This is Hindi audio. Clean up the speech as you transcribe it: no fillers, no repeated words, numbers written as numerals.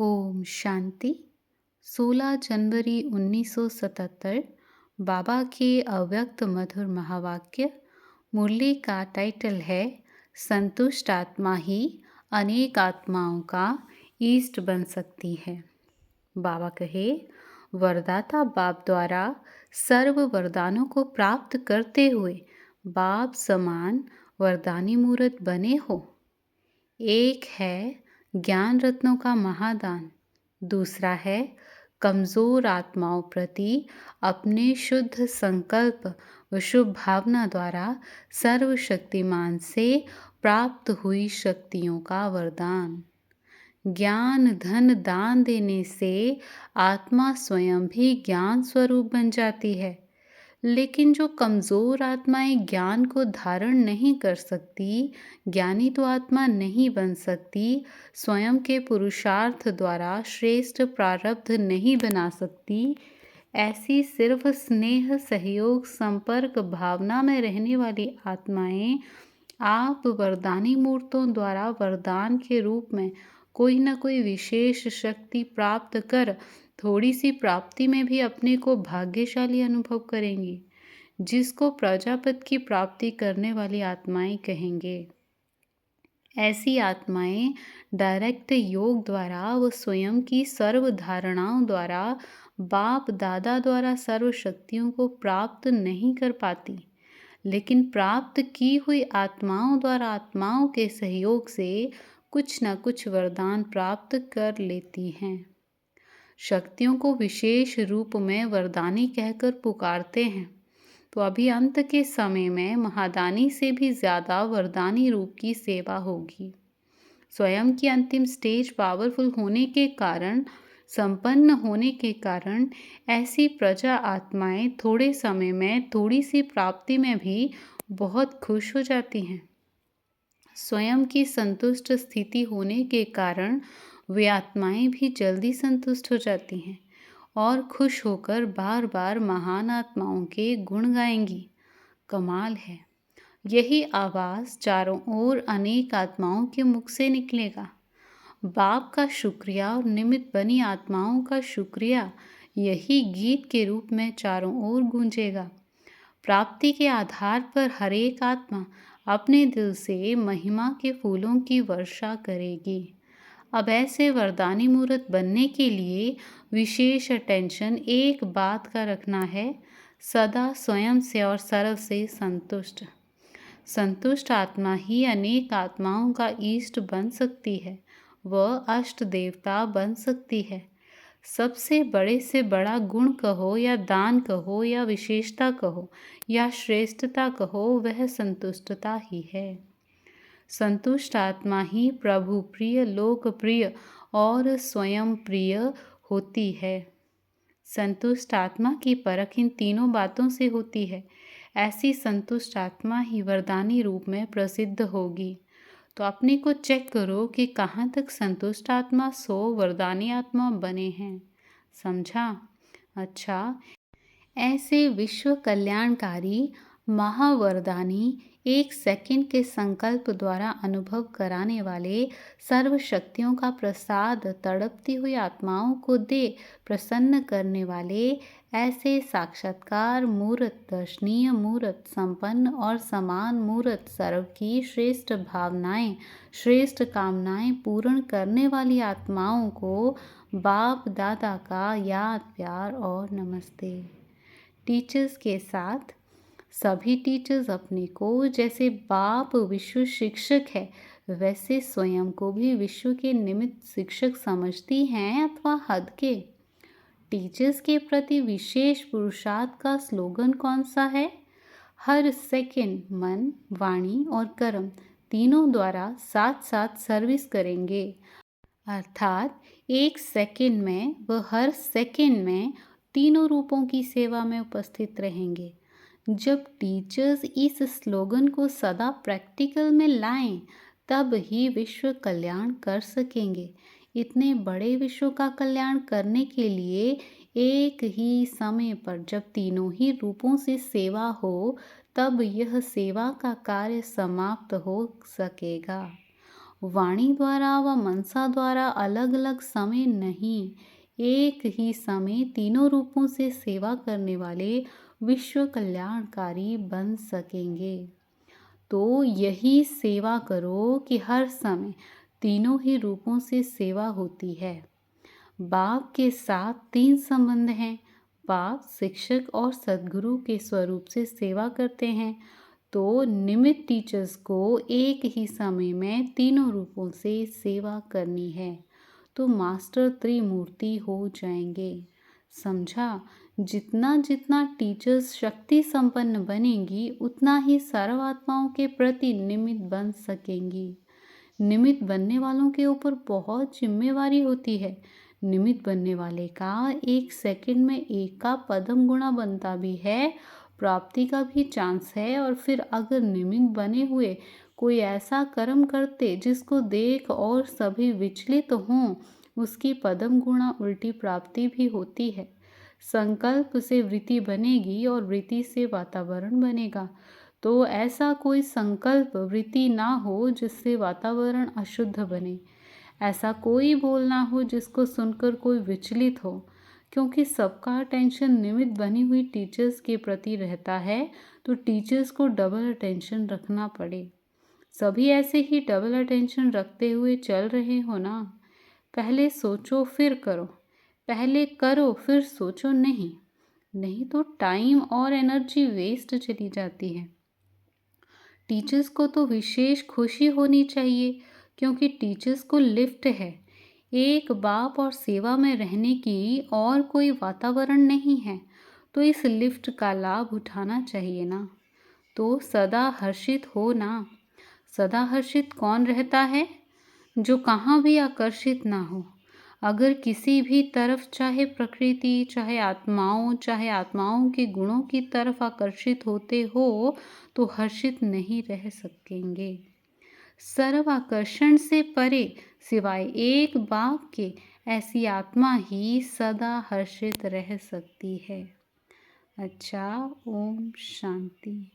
ओम शांति। 16 जनवरी 1977 बाबा के अव्यक्त मधुर महावाक्य। मुरली का टाइटल है संतुष्ट आत्मा ही अनेक आत्माओं का ईष्ट बन सकती है। बाबा कहे, वरदाता बाप द्वारा सर्व वरदानों को प्राप्त करते हुए बाप समान वरदानी मूर्त बने हो। एक है ज्ञान रत्नों का महादान, दूसरा है कमज़ोर आत्माओं प्रति अपने शुद्ध संकल्प व शुभ भावना द्वारा सर्वशक्तिमान से प्राप्त हुई शक्तियों का वरदान। ज्ञान धन दान देने से आत्मा स्वयं भी ज्ञान स्वरूप बन जाती है, लेकिन जो कमज़ोर आत्माएं ज्ञान को धारण नहीं कर सकती, ज्ञानी तो आत्मा नहीं बन सकती, स्वयं के पुरुषार्थ द्वारा श्रेष्ठ प्रारब्ध नहीं बना सकती, ऐसी सिर्फ स्नेह सहयोग संपर्क भावना में रहने वाली आत्माएं आप वरदानी मूर्तों द्वारा वरदान के रूप में कोई न कोई विशेष शक्ति प्राप्त कर थोड़ी सी प्राप्ति में भी अपने को भाग्यशाली अनुभव करेंगी, जिसको प्रजापति की प्राप्ति करने वाली आत्माएं कहेंगे। ऐसी आत्माएं डायरेक्ट योग द्वारा व स्वयं की सर्व धारणाओं द्वारा बाप दादा द्वारा सर्व शक्तियों को प्राप्त नहीं कर पाती, लेकिन प्राप्त की हुई आत्माओं द्वारा आत्माओं के सहयोग से कुछ न कुछ वरदान प्राप्त कर लेती हैं। शक्तियों को विशेष रूप में वरदानी कहकर पुकारते हैं, तो अभी अंत के समय में महादानी से भी ज़्यादा वरदानी रूप की सेवा होगी। स्वयं की अंतिम स्टेज पावरफुल होने के कारण, संपन्न होने के कारण ऐसी प्रजा आत्माएं थोड़े समय में थोड़ी सी प्राप्ति में भी बहुत खुश हो जाती हैं। स्वयं की संतुष्ट स्थिति होने के कारण वे आत्माएं भी जल्दी संतुष्ट हो जाती हैं और खुश होकर बार बार महान आत्माओं के गुण गाएंगी। कमाल है। यही आवाज़ चारों ओर अनेक आत्माओं के मुख से निकलेगा। बाप का शुक्रिया और निमित्त बनी आत्माओं का शुक्रिया यही गीत के रूप में चारों ओर गूंजेगा। प्राप्ति के आधार पर हर एक आत्मा अपने दिल से महिमा के फूलों की वर्षा करेगी। अब ऐसे वरदानी मूर्त बनने के लिए विशेष अटेंशन एक बात का रखना है, सदा स्वयं से और सर्व से संतुष्ट। संतुष्ट आत्मा ही अनेक आत्माओं का ईष्ट बन सकती है, वह अष्ट देवता बन सकती है। सबसे बड़े से बड़ा गुण कहो या दान कहो या विशेषता कहो या श्रेष्ठता कहो, वह संतुष्टता ही है। संतुष्ट आत्मा ही प्रभु प्रिय, लोकप्रिय और स्वयं प्रिय होती है। संतुष्ट आत्मा की परख इन तीनों बातों से होती है। ऐसी संतुष्ट आत्मा ही वरदानी रूप में प्रसिद्ध होगी। तो अपने को चेक करो कि कहाँ तक संतुष्ट आत्मा सो वरदानी आत्मा बने हैं। समझा? अच्छा, ऐसे विश्व कल्याणकारी महावरदानी एक सेकंड के संकल्प द्वारा अनुभव कराने वाले सर्व शक्तियों का प्रसाद तड़पती हुई आत्माओं को दे प्रसन्न करने वाले ऐसे साक्षात्कार मूर्त, दर्शनीय मूर्त, संपन्न और समान मूर्त, सर्व की श्रेष्ठ भावनाएं, श्रेष्ठ कामनाएं पूर्ण करने वाली आत्माओं को बाप दादा का याद, प्यार और नमस्ते। टीचर्स के साथ सभी टीचर्स अपने को जैसे बाप विश्व शिक्षक है, वैसे स्वयं को भी विश्व के निमित्त शिक्षक समझती हैं अथवा हद के। टीचर्स के प्रति विशेष पुरुषार्थ का स्लोगन कौन सा है? हर सेकंड मन, वाणी और कर्म तीनों द्वारा साथ साथ सर्विस करेंगे। अर्थात एक सेकंड में व हर सेकंड में तीनों रूपों की सेवा में उपस्थित रहेंगे। जब टीचर्स इस स्लोगन को सदा प्रैक्टिकल में लाएं, तब ही विश्व कल्याण कर सकेंगे। इतने बड़े विश्व का कल्याण करने के लिए एक ही समय पर जब तीनों ही रूपों से सेवा हो, तब यह सेवा का कार्य समाप्त हो सकेगा। वाणी द्वारा व मनसा द्वारा अलग अलग समय नहीं, एक ही समय तीनों रूपों से सेवा करने वाले विश्व कल्याणकारी बन सकेंगे। तो यही सेवा करो कि हर समय तीनों ही रूपों से सेवा होती है। बाप के साथ 3 संबंध हैं। बाप शिक्षक और सद्गुरु के स्वरूप से सेवा करते हैं, तो निमित्त टीचर्स को एक ही समय में तीनों रूपों से सेवा करनी है, तो मास्टर त्रिमूर्ति हो जाएंगे। समझा? जितना जितना टीचर्स शक्ति संपन्न बनेंगी, उतना ही सर्वात्माओं के प्रति निमित्त बन सकेंगी। निमित्त बनने वालों के ऊपर बहुत जिम्मेवारी होती है। निमित्त बनने वाले का 1 सेकंड में 1 का पदम गुणा बनता भी है, प्राप्ति का भी चांस है। और फिर अगर निमित्त बने हुए कोई ऐसा कर्म करते जिसको देख और सभी विचलित हों, उसकी पदम गुणा उल्टी प्राप्ति भी होती है। संकल्प से वृत्ति बनेगी और वृत्ति से वातावरण बनेगा। तो ऐसा कोई संकल्प वृत्ति ना हो जिससे वातावरण अशुद्ध बने। ऐसा कोई बोल ना हो जिसको सुनकर कोई विचलित हो, क्योंकि सबका अटेंशन निमित्त बनी हुई टीचर्स के प्रति रहता है, तो टीचर्स को डबल अटेंशन रखना पड़े। सभी ऐसे ही डबल अटेंशन रखते हुए चल रहे हो ना। पहले सोचो फिर करो, पहले करो फिर सोचो नहीं तो टाइम और एनर्जी वेस्ट चली जाती है। टीचर्स को तो विशेष खुशी होनी चाहिए, क्योंकि टीचर्स को लिफ्ट है। एक बाप और सेवा में रहने की और कोई वातावरण नहीं है, तो इस लिफ्ट का लाभ उठाना चाहिए ना। तो सदा हर्षित हो ना। सदा हर्षित कौन रहता है? जो कहाँ भी आकर्षित ना हो। अगर किसी भी तरफ, चाहे प्रकृति, चाहे आत्माओं के गुणों की तरफ आकर्षित होते हो, तो हर्षित नहीं रह सकेंगे। सर्व आकर्षण से परे सिवाय एक बाप के ऐसी आत्मा ही सदा हर्षित रह सकती है। अच्छा, ओम शांति।